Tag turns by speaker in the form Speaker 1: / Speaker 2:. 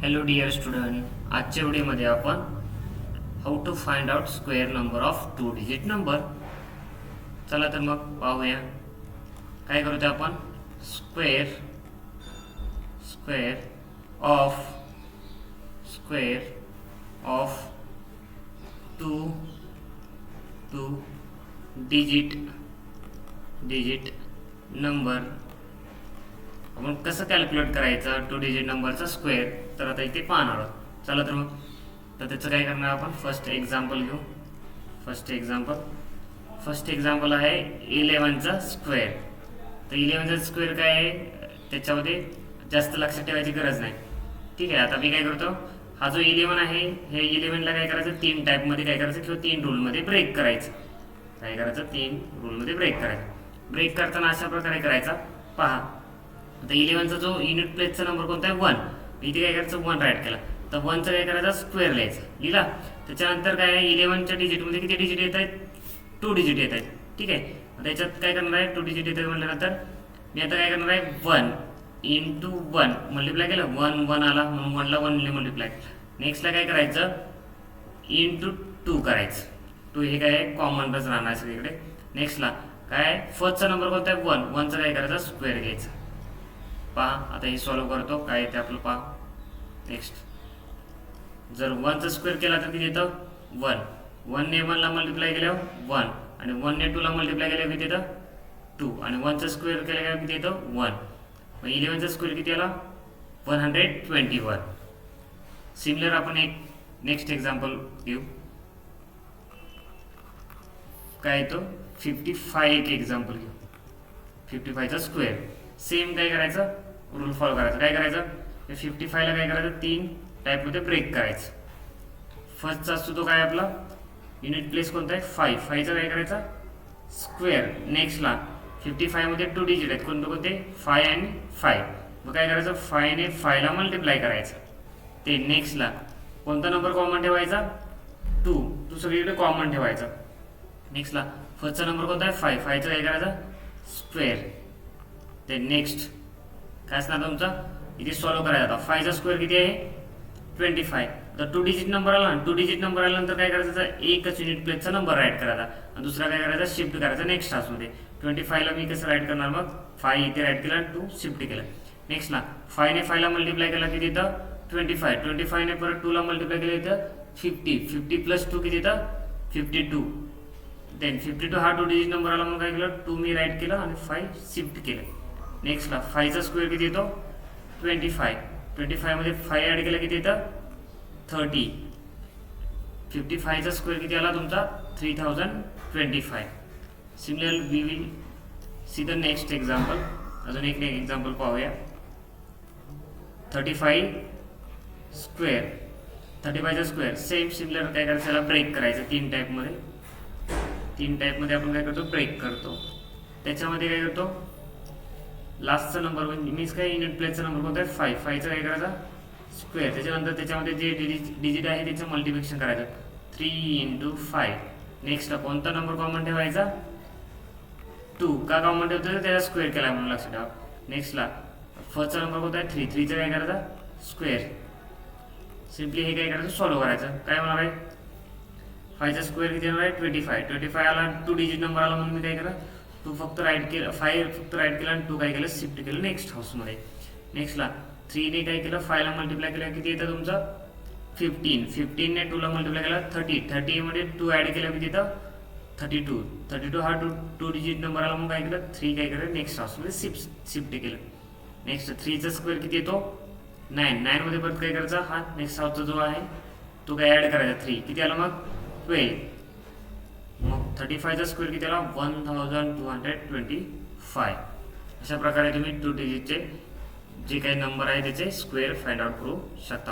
Speaker 1: Hello dear student, आजच्या व्हिडिओमध्ये आपण how to find out square number of 2 digit number. चला तर मग पाहूया. काय करू ते आपण स्क्वेअर ऑफ 2 डिजिट नंबर आपण कसं कॅल्क्युलेट करायचं 2 डिजिट नंबरचा स्क्वेअर, तर आता इथे पाहणार आहोत. चला तर मग त्याचं काय करणार आपण फर्स्ट एक्झाम्पल घेऊ. फर्स्ट एक्झाम्पल आहे 11चा स्क्वेअर. तर 11चा स्क्वेअर काय आहे, त्याच्यामध्ये जास्त लक्षात ठेवायची गरज नाही. ठीक आहे. आता मी काय करतो, हा जो 11 आहे हे 11ला काय करायचं 3 टाईपमध्ये काय करायचं किंवा 3 रूलमध्ये ब्रेक करायचं. काय करायचं 3 रूलमध्ये ब्रेक करायचं. ब्रेक करताना अशा प्रकारे करायचा. पहा आता 11चा जो युनिट प्लेसचा नंबर कोणता आहे 1. इथे काय करायचं 1 राईट केला तर 1चा काय करायचा स्क्वेअर लिहायचा. लिहिला. त्याच्यानंतर काय आहे 11च्या डिजिटमध्ये किती डिजिट येत आहेत 2 डिजिट येत आहेत. ठीक आहे. त्याच्यात काय करणार आहे 2 डिजिट येत आहेत म्हटल्यानंतर मी आता काय करणार आहे 1 इंटू 1 मल्टिप्लाय केलं. 1 आला म्हणून 1ला 1 मल्टिप्लाय. नेक्स्टला काय करायचं इंटू 2 करायचं. 2 हे काय आहे कॉमनच राहणार सगळीकडे. नेक्स्टला काय फर्स्टचा नंबर कोणता आहे 1चा काय करायचा स्क्वेअर घ्यायचा. पहा आता हे सॉल्व्ह करतो काय येते आपलं. पहा नेक्स्ट जर 1चा स्क्वेअर केला तर किती येतं 1. 1ने 1ला मल्टिप्लाय केल्यावर 1 आणि 1ने 2ला मल्टिप्लाय केल्यावर किती येतं 2 आणि 1चा स्क्वेअर केल्यावर किती येतं 1. मग 11चा स्क्वेअर किती आला 121. सिमिलर आपण एक नेक्स्ट एक्झाम्पल घेऊ. काय येतो 55 एक एक्झाम्पल घेऊ. 55चा स्क्वेअर सेम काय करायचं रूल फॉलो करायचं. काय करायचं 55ला काय करायचं 3 टाईपमध्ये ब्रेक करायचं. फर्स्टचा असतो तो काय आपला युनिट प्लेस कोणता आहे 5. 5चा काय करायचा स्क्वेअर. नेक्स्टला 55 मध्ये 2 डिजिट आहेत कोणते 5 आणि 5. मग काय करायचं 5ने 5ला मल्टिप्लाय करायचं. ते नेक्स्टला कोणता नंबर कॉमन ठेवायचा 2 सगळीकडे कॉमन ठेवायचा. नेक्स्टला फर्स्टचा नंबर कोणता आहे 5. 5चा काय करायचा स्क्वेअर. ते नेक्स्ट काय असणार तुमचा इथे सॉल्व्ह करायचा. 5चा स्क्वेअर किती आहे 25. तर 2 डिजिट नंबर आला. 2 डिजिट नंबर आल्यानंतर काय करायचं एकच युनिट प्लेसचा नंबर राईट करायचा आणि दुसरा काय करायचा शिफ्ट करायचा नेक्स्ट हाऊसमध्ये. 25ला मी कसं राईट करणार मग 5 इथे राईट केला 2 शिफ्ट केलं. नेक्स्टला 5ने 5ला मल्टिप्लाय केला किती येतं 25. 25ने परत 2ला मल्टिप्लाय केलं येतं 50. 50 प्लस 2 किती येतं 52. देन 52 हा 2 डिजिट नंबर आला म्हणून काय केलं 2 मी राईट केलं आणि 5 शिफ्ट केलं. नेक्स्टला 5चा स्क्वेअर किती येतो 25. 25 मध्ये 5 ॲड केला किती येतं 30. 55चा स्क्वेअर किती आला तुमचा 3025. Similar we will see the next example. अजून एक एक्झाम्पल पाहूया. 35 स्क्वेअर. 35चा स्क्वेअर सेम सिमिलर काय करायचं त्याला ब्रेक करायचं 3 टाईपमध्ये. 3 टाईपमध्ये आपण काय करतो ब्रेक करतो. त्याच्यामध्ये काय करतो लास्टचा नंबर मीन्स काय युनिट प्लेसचा नंबर कोणता आहे 5. 5चा काय करायचा स्क्वेअर. त्याच्यानंतर त्याच्यामध्ये जे डिजिट आहे त्याचं मल्टिप्लिकेशन करायचं 3 इंटू 5. नेक्स्टला कोणता नंबर कॉमन ठेवायचा 2. का कॉमन ठेवतो त्याचा स्क्वेअर केला म्हणून लक्षात ठेवा. नेक्स्टला फर्स्टचा नंबर कोणता आहे 3. 3चा काय करायचा स्क्वेअर. सिम्पली हे काय करायचं सॉल्व्ह करायचं. काय होणार आहे 5चा स्क्वेअर किती येणार आहे 25. 25 आला 2 डिजिट नंबर आला म्हणून मी काय केलं 2 फक्त राईट केलं 5 फक्त राईट केलं आणि 2 काय केलं शिफ्ट केलं नेक्स्ट हाऊसमध्ये. नेक्स्टला 3ने काय केलं 5ला मल्टिप्लाय केलं किती येतं तुमचं 15. 15ने 2ला मल्टिप्लाय केला 30. 30 मध्ये 2 ॲड केलं किती येतं 32. 32 हा 2 डिजिट नंबर आला म्हणून काय केलं 3 काय केलं नेक्स्ट हाऊसमध्ये शिफ्ट केलं. नेक्स्ट 3चा स्क्वेअर किती येतो 9. 9 मध्ये परत काय करायचा हा नेक्स्ट हाऊसचा जो आहे तो काय ॲड करायचा 3 किती आला मग 12. मग 35चा स्क्वेअर किती आला 1225. अशा प्रकारे तुम्ही 2 डिजिटचे जे काही नंबर आहे त्याचे स्क्वेअर फाइंड आउट करू शकता.